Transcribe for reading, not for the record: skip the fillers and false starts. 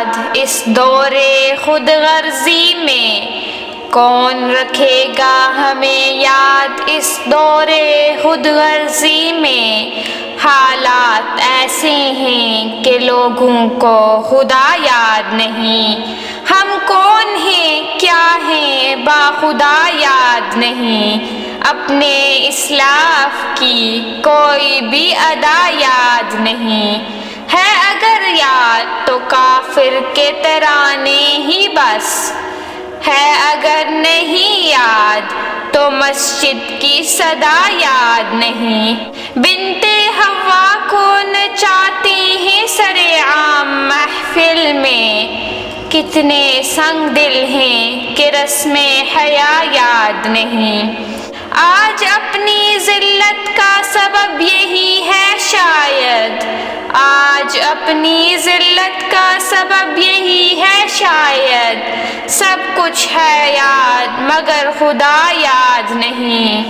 یاد اس دور خود غرضی میں، کون رکھے گا ہمیں یاد اس دور خود غرضی میں؟ حالات ایسے ہیں کہ لوگوں کو خدا یاد نہیں، ہم کون ہیں کیا ہیں باخدا یاد نہیں، اپنے اسلاف کی کوئی بھی ادا یاد نہیں ہے، اگر یاد تو کافر کے ترانے ہی بس ہے، اگر نہیں یاد تو مسجد کی صدا یاد نہیں۔ بنت حوا کو نچاتی ہیں سرِ عام محفل میں، کتنے سنگ دل ہیں کہ رسم حیا یاد نہیں۔ آج اپنی ذلت کا سبب یہی ہے شاید، آج اپنی ذلت کا سبب یہی ہے شاید، سب کچھ ہے یاد مگر خدا یاد نہیں۔